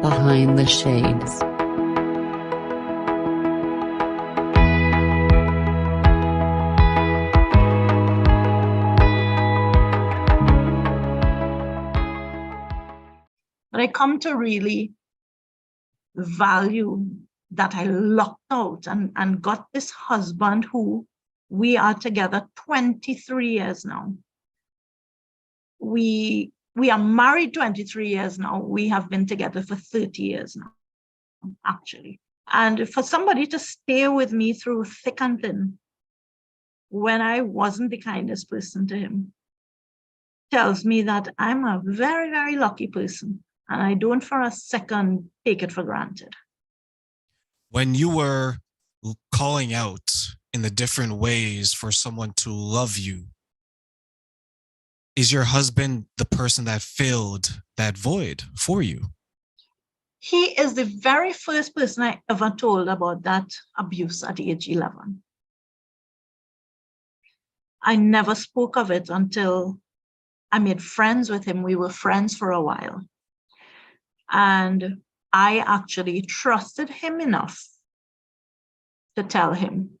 Behind the Shades. But I come to really value that I lucked out and got this husband who we are together 23 years now. We are married 23 years now. We have been together for 30 years now, actually. And for somebody to stay with me through thick and thin when I wasn't the kindest person to him tells me that I'm a very, very lucky person. And I don't for a second take it for granted. When you were calling out in the different ways for someone to love you, is your husband the person that filled that void for you? He is the very first person I ever told about that abuse at age 11. I never spoke of it until I made friends with him. We were friends for a while. And I actually trusted him enough to tell him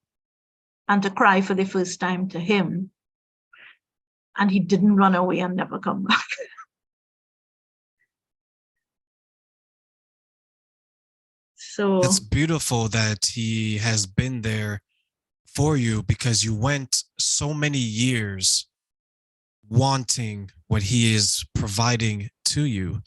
and to cry for the first time to him. And he didn't run away and never come back. So it's beautiful that he has been there for you, because you went so many years wanting what he is providing to you.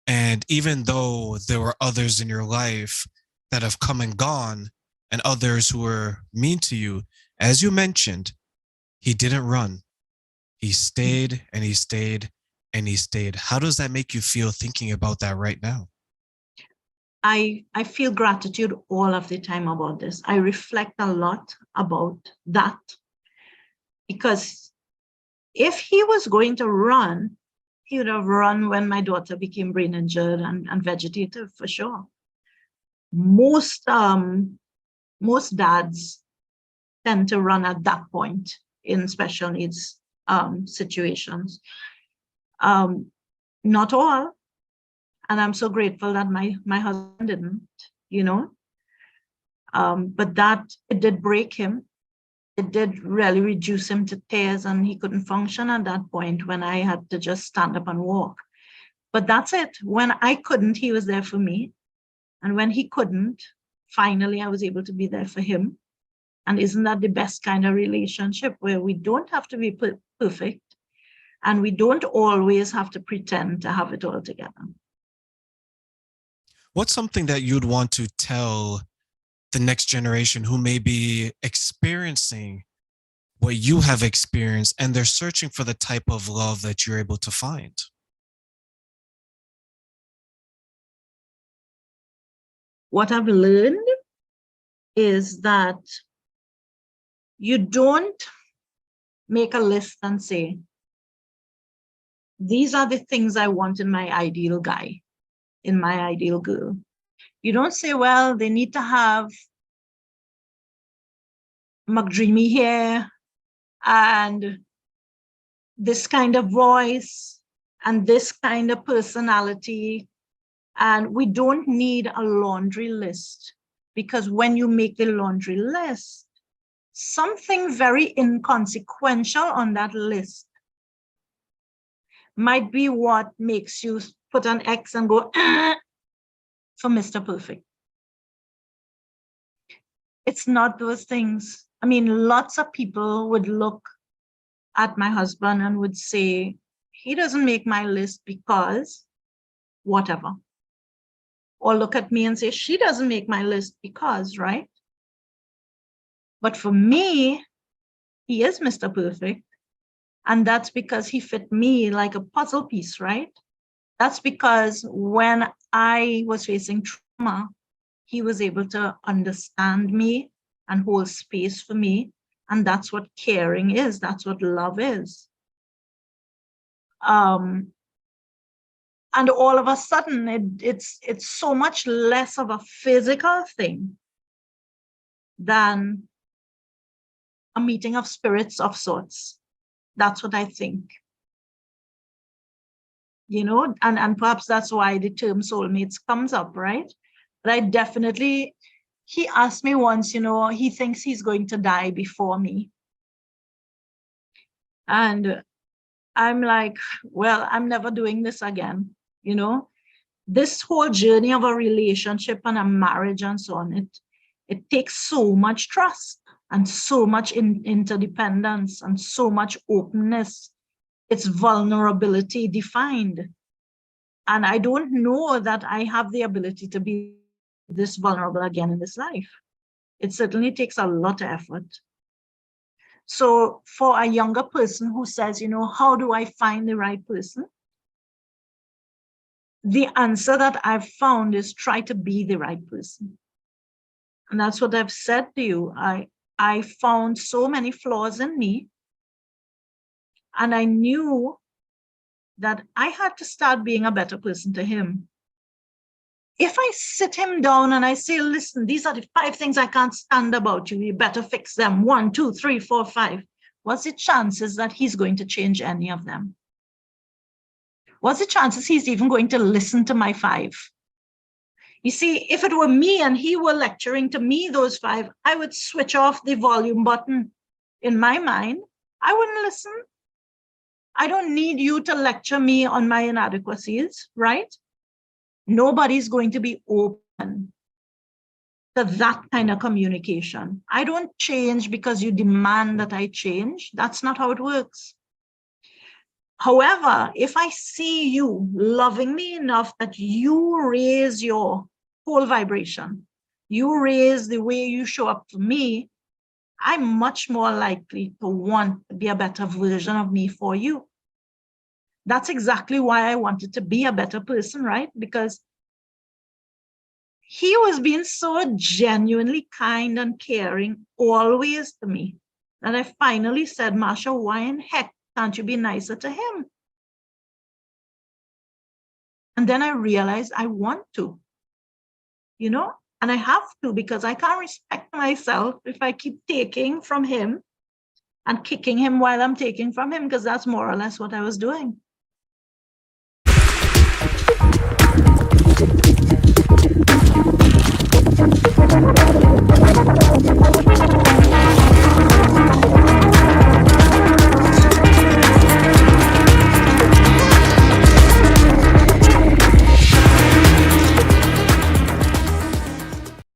And even though there were others in your life that have come and gone, and others who were mean to you, as you mentioned, he didn't run. He stayed and he stayed and he stayed. How does that make you feel thinking about that right now? I feel gratitude all of the time about this. I reflect a lot about that, because if he was going to run, he would have run when my daughter became brain injured and vegetative, for sure. Most dads tend to run at that point in special needs situations. Not all. And I'm so grateful that my husband didn't, but that, it did break him. It did really reduce him to tears, and he couldn't function at that point when I had to just stand up and walk. But that's it. When I couldn't, he was there for me. And when he couldn't, finally, I was able to be there for him. And isn't that the best kind of relationship, where we don't have to be perfect and we don't always have to pretend to have it all together? What's something that you'd want to tell the next generation who may be experiencing what you have experienced, and they're searching for the type of love that you're able to find? What I've learned is that you don't make a list and say, these are the things I want in my ideal guy, in my ideal girl. You don't say, well, they need to have McDreamy hair and this kind of voice and this kind of personality. And we don't need a laundry list, because when you make the laundry list, something very inconsequential on that list might be what makes you put an X and go for Mr. Perfect. It's not those things. I mean, lots of people would look at my husband and would say, he doesn't make my list because whatever. Or look at me and say, she doesn't make my list because, right? But for me, he is Mr. Perfect. And that's because he fit me like a puzzle piece, right? That's because when I was facing trauma, he was able to understand me and hold space for me. And that's what caring is. That's what love is. And all of a sudden, it's so much less of a physical thing than a meeting of spirits of sorts. That's what I think. and perhaps that's why the term soulmates comes up, right? But I definitely, he asked me once, he thinks he's going to die before me. And I'm like, well, I'm never doing this again. This whole journey of a relationship and a marriage and so on, it takes so much trust and so much interdependence and so much openness. It's vulnerability defined. And I don't know that I have the ability to be this vulnerable again in this life. It certainly takes a lot of effort. So for a younger person who says, how do I find the right person? The answer that I've found is try to be the right person. And that's what I've said to you. I found so many flaws in me. And I knew that I had to start being a better person to him. If I sit him down and I say, listen, these are the 5 things I can't stand about you. You better fix them. 1, 2, 3, 4, 5. What's the chances that he's going to change any of them? What's the chances he's even going to listen to my 5? You see, if it were me and he were lecturing to me those 5, I would switch off the volume button in my mind. I wouldn't listen. I don't need you to lecture me on my inadequacies, right? Nobody's going to be open to that kind of communication. I don't change because you demand that I change. That's not how it works. However, if I see you loving me enough that you raise your whole vibration, you raise the way you show up for me, I'm much more likely to want to be a better version of me for you. That's exactly why I wanted to be a better person, right? Because he was being so genuinely kind and caring always to me that I finally said, Marcia, why in heck can't you be nicer to him? And then I realized I want to, and I have to, because I can't respect myself if I keep taking from him and kicking him while I'm taking from him, because that's more or less what I was doing.